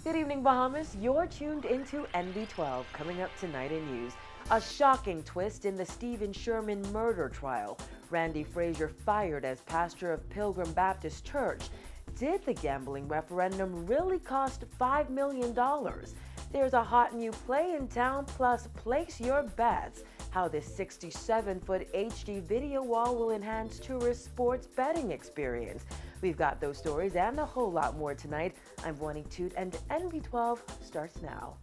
Good evening, Bahamas. You're tuned into NB12. Coming up tonight in news, a shocking twist in the Stephen Sherman murder trial. Randy Frazier fired as pastor of Pilgrim Baptist Church. Did the gambling referendum really cost $5 million? There's a hot new play in town, plus place your bets. How this 67-foot HD video wall will enhance tourist sports betting experience. We've got those stories and a whole lot more tonight. I'm Juanita Toot, and NB12 starts now.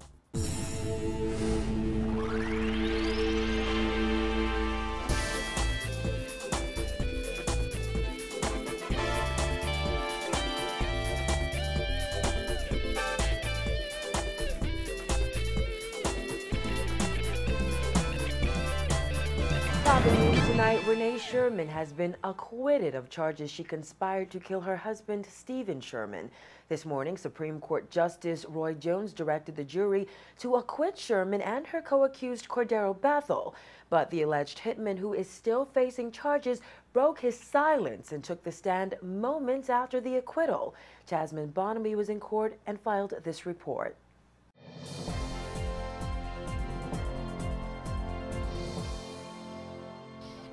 Top of news tonight, Renee Sherman has been acquitted of charges she conspired to kill her husband, Stephen Sherman. This morning, Supreme Court Justice Roy Jones directed the jury to acquit Sherman and her co-accused Cordero Bethel. But the alleged hitman, who is still facing charges, broke his silence and took the stand moments after the acquittal. Jasmine Bonamy was in court and filed this report.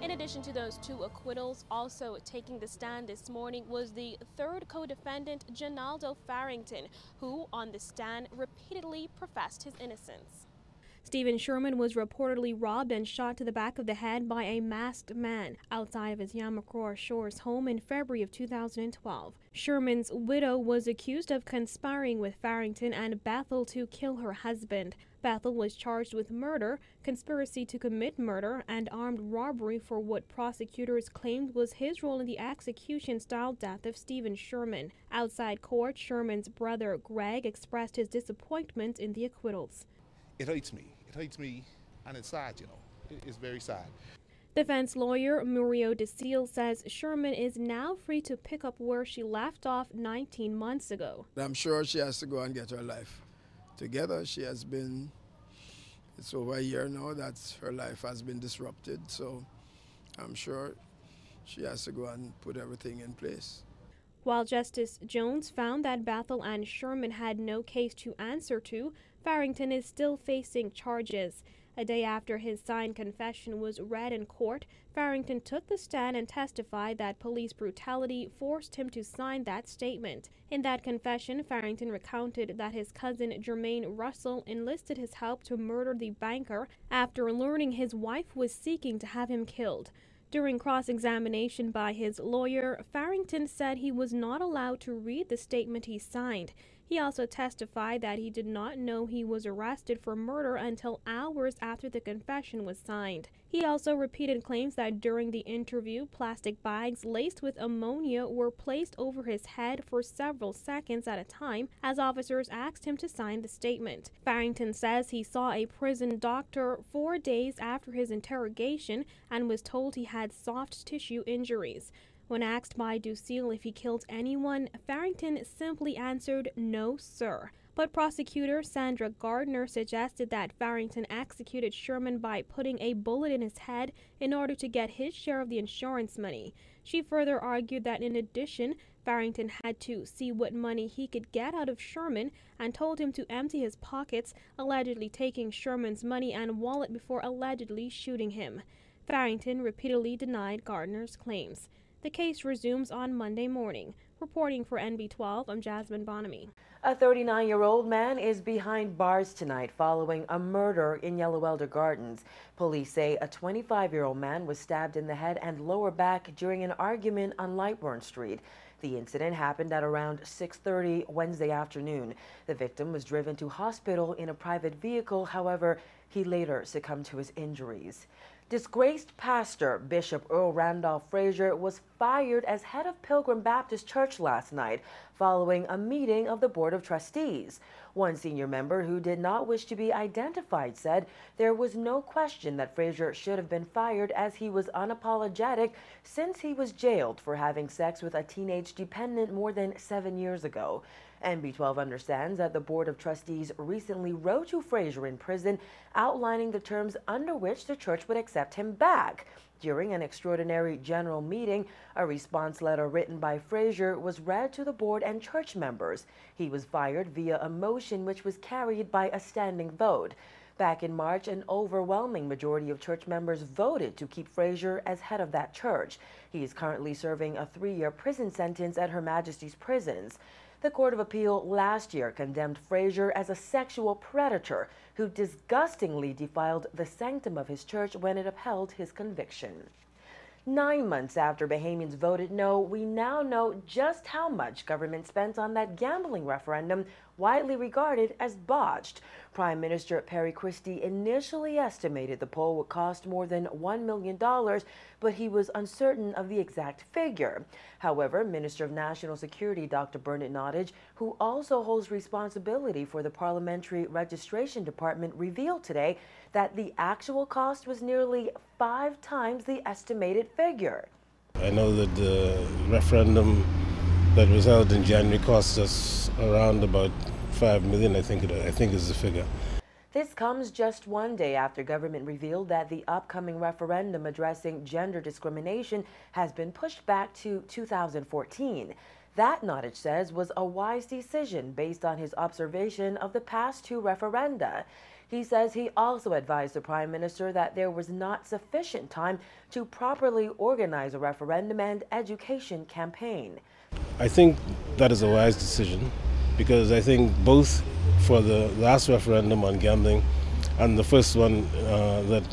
In addition to those two acquittals, also taking the stand this morning was the third co-defendant, Ginaldo Farrington, who on the stand repeatedly professed his innocence. Stephen Sherman was reportedly robbed and shot to the back of the head by a masked man outside of his Yamakroa Shores home in February of 2012. Sherman's widow was accused of conspiring with Farrington and Bethel to kill her husband. Bethel was charged with murder, conspiracy to commit murder, and armed robbery for what prosecutors claimed was his role in the execution-style death of Stephen Sherman. Outside court, Sherman's brother Greg expressed his disappointment in the acquittals. It hurts me. It hurts me, and it's sad, you know. It's very sad. Defense lawyer Muriel DeSeal says Sherman is now free to pick up where she left off 19 months ago. I'm sure she has to go and get her life together. She has been, it's over a year now that her life has been disrupted, so I'm sure she has to go and put everything in place. While Justice Jones found that Bethel and Sherman had no case to answer to, Farrington is still facing charges. A day after his signed confession was read in court, Farrington took the stand and testified that police brutality forced him to sign that statement. In that confession, Farrington recounted that his cousin Jermaine Russell enlisted his help to murder the banker after learning his wife was seeking to have him killed. During cross-examination by his lawyer, Farrington said he was not allowed to read the statement he signed. He also testified that he did not know he was arrested for murder until hours after the confession was signed. He also repeated claims that during the interview, plastic bags laced with ammonia were placed over his head for several seconds at a time as officers asked him to sign the statement. Farrington says he saw a prison doctor 4 days after his interrogation and was told he had soft tissue injuries. When asked by DeSeal if he killed anyone, Farrington simply answered, "No, sir." But prosecutor Sandra Gardner suggested that Farrington executed Sherman by putting a bullet in his head in order to get his share of the insurance money. She further argued that in addition, Farrington had to see what money he could get out of Sherman and told him to empty his pockets, allegedly taking Sherman's money and wallet before allegedly shooting him. Farrington repeatedly denied Gardner's claims. The case resumes on Monday morning. Reporting for NB12, I'm Jasmine Bonamy. A 39-year-old man is behind bars tonight following a murder in Yellow Elder Gardens. Police say a 25-year-old man was stabbed in the head and lower back during an argument on Lightburn Street. The incident happened at around 6:30 Wednesday afternoon. The victim was driven to hospital in a private vehicle. However, he later succumbed to his injuries. Disgraced pastor Bishop Earl Randolph Frazier was fired as head of Pilgrim Baptist Church last night following a meeting of the Board of Trustees. One senior member who did not wish to be identified said there was no question that Frazier should have been fired as he was unapologetic since he was jailed for having sex with a teenage dependent more than 7 years ago. NB12 understands that the Board of Trustees recently wrote to Frazier in prison outlining the terms under which the church would accept him back. During an extraordinary general meeting, a response letter written by Frazier was read to the board and church members. He was fired via a motion which was carried by a standing vote. Back in March, an overwhelming majority of church members voted to keep Frazier as head of that church. He is currently serving a 3-year prison sentence at Her Majesty's prisons. The Court of Appeal last year condemned Frazier as a sexual predator who disgustingly defiled the sanctum of his church when it upheld his conviction. 9 months after Bahamians voted no, we now know just how much government spent on that gambling referendum widely regarded as botched. Prime Minister Perry Christie initially estimated the poll would cost more than $1 million, but he was uncertain of the exact figure. However, Minister of National Security Dr. Bernard Nottage, who also holds responsibility for the Parliamentary Registration Department, revealed today that the actual cost was nearly 5 times the estimated figure. I know that the referendum that was held in January cost us around about $5 million, I think is the figure. This comes just one day after government revealed that the upcoming referendum addressing gender discrimination has been pushed back to 2014. That, Nottage says, was a wise decision based on his observation of the past 2 referenda. He says he also advised the Prime Minister that there was not sufficient time to properly organize a referendum and education campaign. I think that is a wise decision because I think both for the last referendum on gambling and the first one that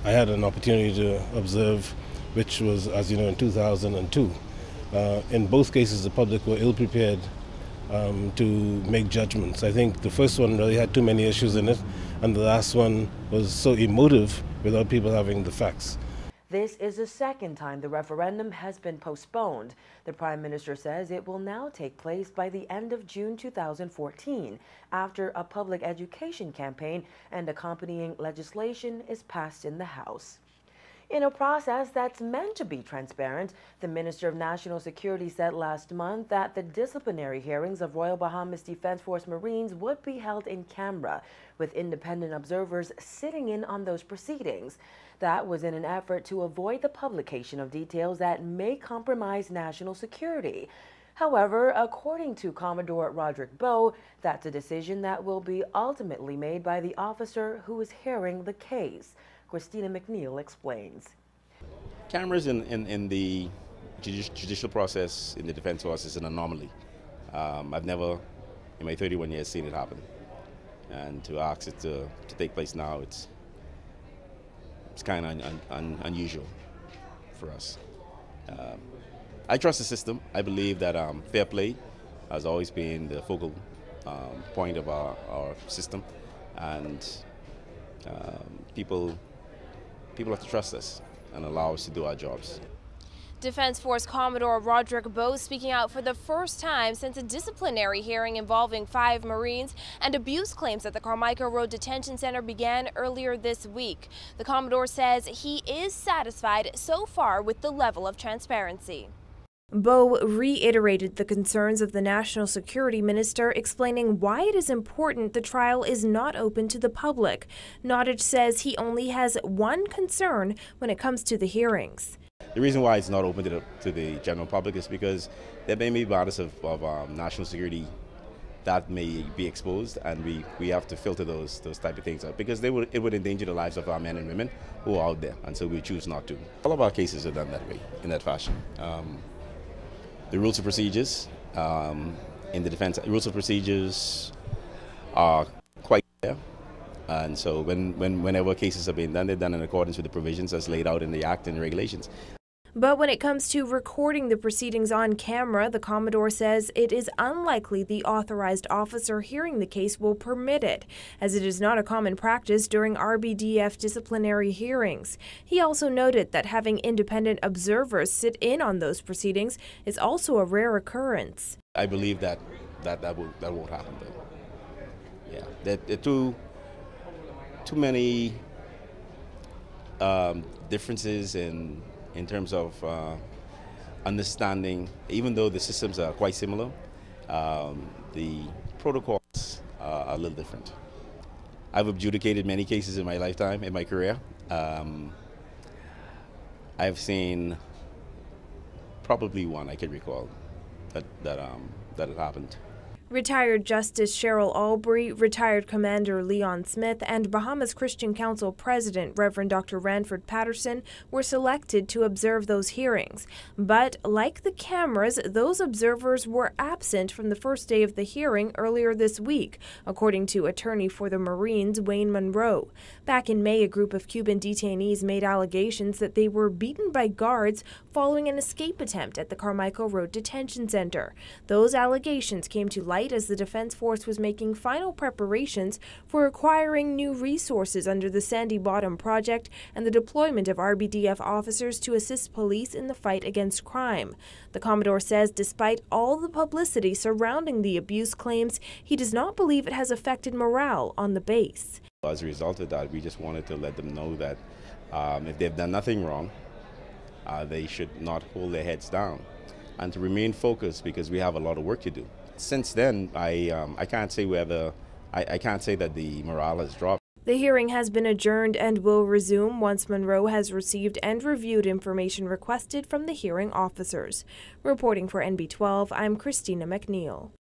I had an opportunity to observe, which was, as you know, in 2002. In both cases, the public were ill-prepared to make judgments. I think the first one really had too many issues in it, and the last one was so emotive without people having the facts. This is the second time the referendum has been postponed. The Prime Minister says it will now take place by the end of June 2014, after a public education campaign and accompanying legislation is passed in the House. In a process that's meant to be transparent, the Minister of National Security said last month that the disciplinary hearings of Royal Bahamas Defense Force Marines would be held in camera, with independent observers sitting in on those proceedings. That was in an effort to avoid the publication of details that may compromise national security. However, according to Commodore Roderick Bowe, that's a decision that will be ultimately made by the officer who is hearing the case. Christina McNeil explains. Cameras in the judicial process in the defense force is an anomaly. I've never, in my 31 years, seen it happen. And to ask it to take place now, it's kind of unusual for us. I trust the system. I believe that fair play has always been the focal point of our system, and people have to trust us and allow us to do our jobs. Defense Force Commodore Roderick Bowe speaking out for the first time since a disciplinary hearing involving 5 Marines and abuse claims at the Carmichael Road Detention Center began earlier this week. The Commodore says he is satisfied so far with the level of transparency. Bowe reiterated the concerns of the National Security Minister, explaining why it is important the trial is not open to the public. Nottage says he only has one concern when it comes to the hearings. The reason why it's not open to the general public is because there may be matters of national security that may be exposed, and we have to filter those type of things out because it would endanger the lives of our men and women who are out there, and so we choose not to. All of our cases are done that way, in that fashion. The rules of procedures in the defense, rules of procedures are quite clear, and so whenever cases are being done, they're done in accordance with the provisions as laid out in the Act and the regulations. But when it comes to recording the proceedings on camera, the Commodore says it is unlikely the authorized officer hearing the case will permit it, as it is not a common practice during RBDF disciplinary hearings. He also noted that having independent observers sit in on those proceedings is also a rare occurrence. I believe that won't happen, though. Yeah, there are too many differences in terms of understanding, even though the systems are quite similar, The protocols are a little different. I've adjudicated many cases in my lifetime, in my career. I've seen probably one I can recall that had happened. Retired Justice Cheryl Albury, retired Commander Leon Smith, and Bahamas Christian Council President Reverend Dr. Ranford Patterson were selected to observe those hearings. But like the cameras, those observers were absent from the first day of the hearing earlier this week, according to attorney for the Marines Wayne Monroe. Back in May, a group of Cuban detainees made allegations that they were beaten by guards following an escape attempt at the Carmichael Road Detention Center. Those allegations came to light as the Defense Force was making final preparations for acquiring new resources under the Sandy Bottom Project and the deployment of RBDF officers to assist police in the fight against crime. The Commodore says despite all the publicity surrounding the abuse claims, he does not believe it has affected morale on the base. As a result of that, we just wanted to let them know that if they've done nothing wrong, they should not hold their heads down and to remain focused because we have a lot of work to do. Since then, I can't say whether I can't say that the morale has dropped. The hearing has been adjourned and will resume once Monroe has received and reviewed information requested from the hearing officers. Reporting for NB12, I'm Christina McNeil.